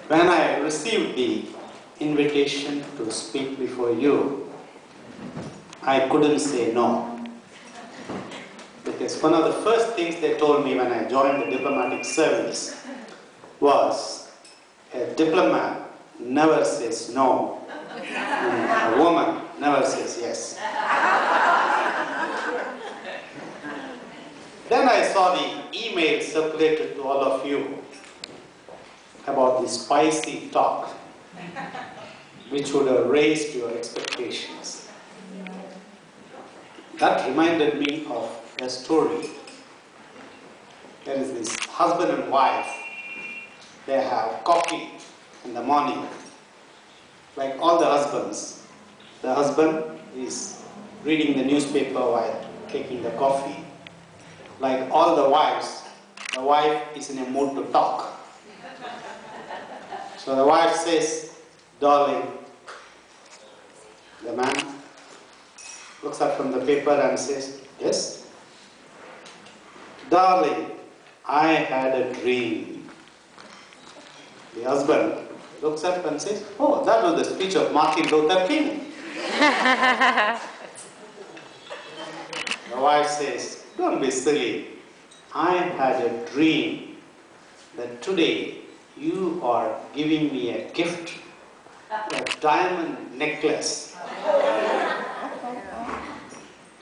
When I received the invitation to speak before you, I couldn't say no. Because one of the first things they told me when I joined the diplomatic service was, a diplomat never says no, and a woman never says yes. Then I saw the email circulated to all of you about the spicy talk, which would have raised your expectations. That reminded me of a story. There is this husband and wife. They have coffee in the morning. Like all the husbands, the husband is reading the newspaper while taking the coffee. Like all the wives, the wife is in a mood to talk. So the wife says, "Darling," the man looks up from the paper and says, "Yes." "Darling, I had a dream." The husband looks up and says, "Oh, that was the speech of Martin Luther King." The wife says, "Don't be silly. I had a dream that today you are giving me a gift, a diamond necklace."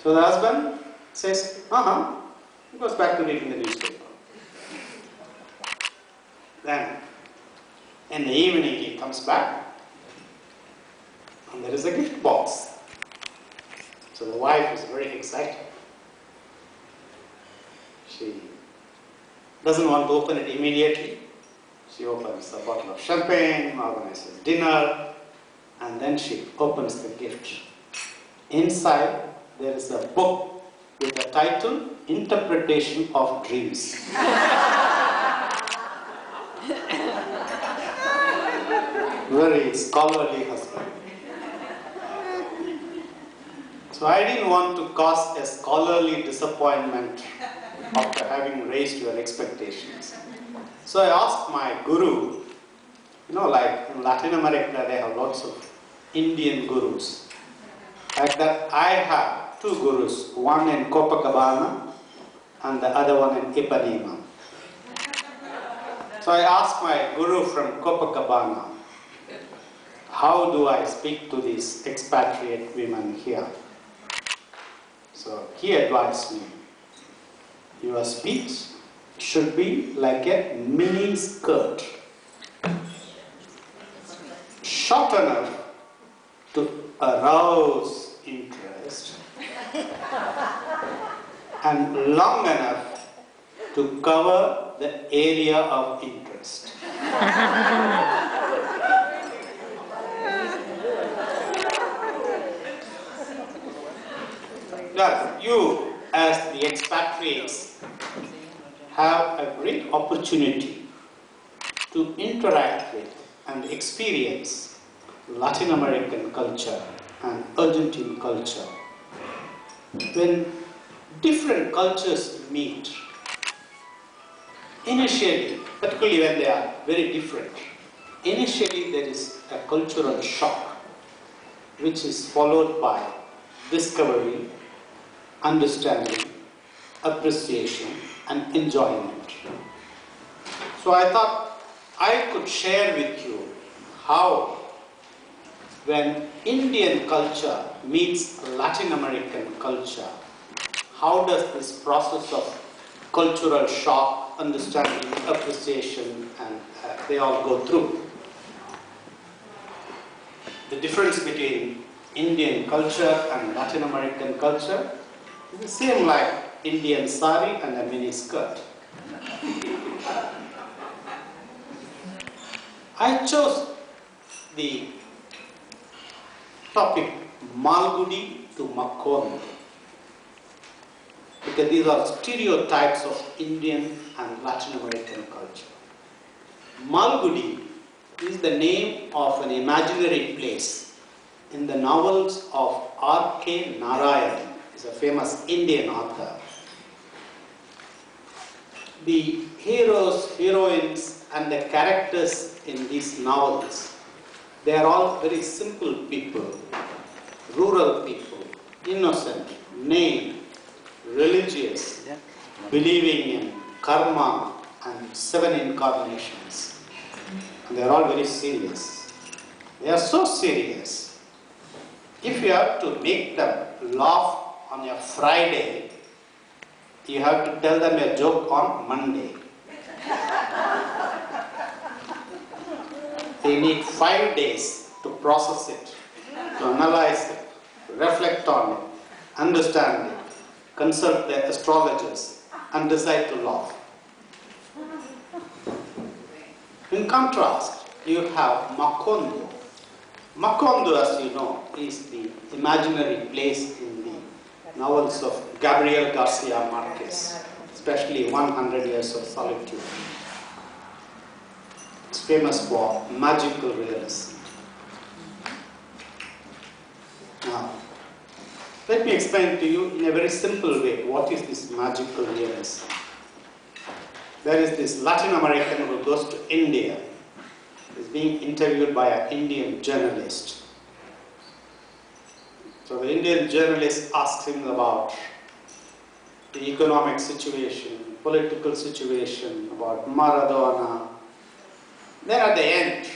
So the husband says, He goes back to reading the newspaper. Then, in the evening, he comes back, and there is a gift box. So the wife is very excited. She doesn't want to open it immediately. She opens a bottle of champagne, organizes dinner, and then she opens the gift. Inside, there is a book with the title, Interpretation of Dreams. Very scholarly husband. So I didn't want to cause a scholarly disappointment after having raised your expectations. So I asked my guru, like in Latin America they have lots of Indian gurus. Like that, I have two gurus, one in Copacabana and the other one in Ipanema. So I asked my guru from Copacabana, how do I speak to these expatriate women here? So he advised me, your speech should be like a mini skirt, short enough to arouse interest and long enough to cover the area of interest. Thus, you as the expatriates have a great opportunity to interact with and experience Latin American culture and Argentine culture. When different cultures meet, initially, particularly when they are very different, initially there is a cultural shock which is followed by discovery, understanding, appreciation, and enjoyment. So I thought I could share with you how, when Indian culture meets Latin American culture, how does this process of cultural shock, understanding, appreciation, and they all go through. The difference between Indian culture and Latin American culture is the same like Indian sari and a mini skirt. I chose the topic Malgudi to Macondo because these are stereotypes of Indian and Latin American culture. Malgudi is the name of an imaginary place in the novels of R.K. Narayan, is a famous Indian author. The heroes, heroines, and the characters in these novels, they are all very simple people, rural people, innocent, naive, religious, believing in karma and 7 incarnations. And they are all very serious. They are so serious. If you have to make them laugh on a Friday, you have to tell them a joke on Monday. They need 5 days to process it, to analyze it, to reflect on it, understand it, consult their astrologers, and decide to laugh. In contrast, you have Macondo. Macondo, as you know, is the imaginary place in the novels of Gabriel Garcia Marquez, especially 100 Years of Solitude. It's famous for magical realism. Now, let me explain to you in a very simple way what is this magical realism. There is this Latin American who goes to India, is being interviewed by an Indian journalist. So the Indian journalist asks him about the economic situation, political situation, about Maradona. Then at the end,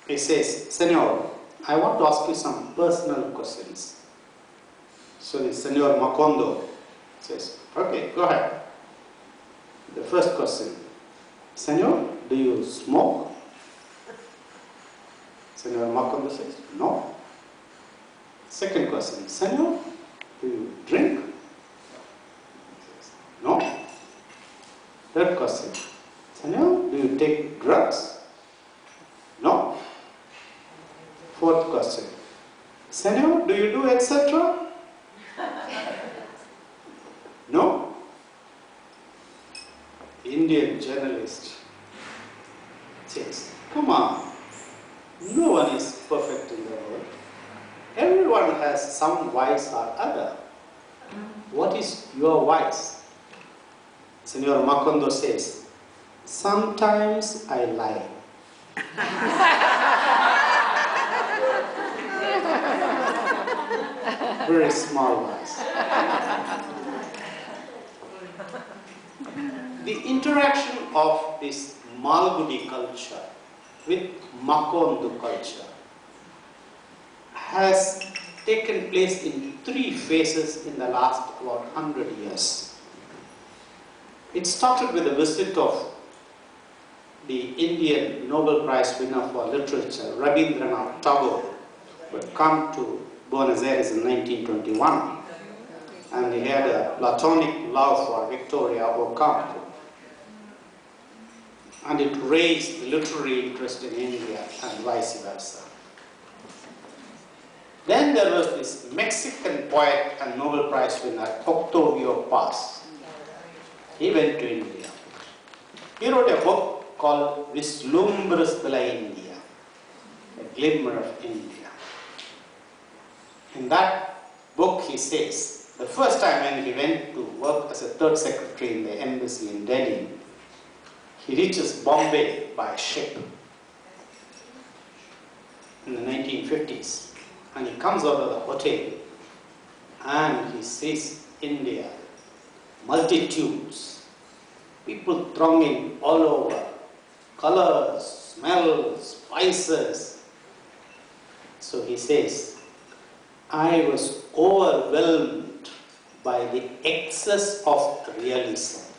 he says, "Senor, I want to ask you some personal questions." So the Senor Macondo says, "Okay, go ahead." The first question, "Senor, do you smoke?" Senor Macondo says, "No." Second question, "Senor, do you drink?" He says, "No." Third question, "Senor, do you take drugs?" "No." Fourth question, "Senor, do you do etc.?" "No." The Indian journalist says, "Come on, no one is perfect in the world. Everyone has some vice or other. What is your vice?" Senor Macondo says, "Sometimes I lie." Very small vice. The interaction of this Malgudi culture with Macondo culture has taken place in 3 phases in the last about 100 years. It started with a visit of the Indian Nobel Prize winner for literature, Rabindranath Tagore, who had come to Buenos Aires in 1921, and he had a platonic love for Victoria Ocampo. And it raised the literary interest in India and vice versa. Then there was this Mexican poet and Nobel Prize winner, Octavio Paz. He went to India. He wrote a book called Vislumbres de la India, a glimmer of India. In that book he says, the first time when he went to work as a 3rd secretary in the embassy in Delhi, he reaches Bombay by ship in the 1950s, and he comes out of the hotel and he sees India, multitudes, people thronging all over, colors, smells, spices. So he says, "I was overwhelmed by the excess of realism."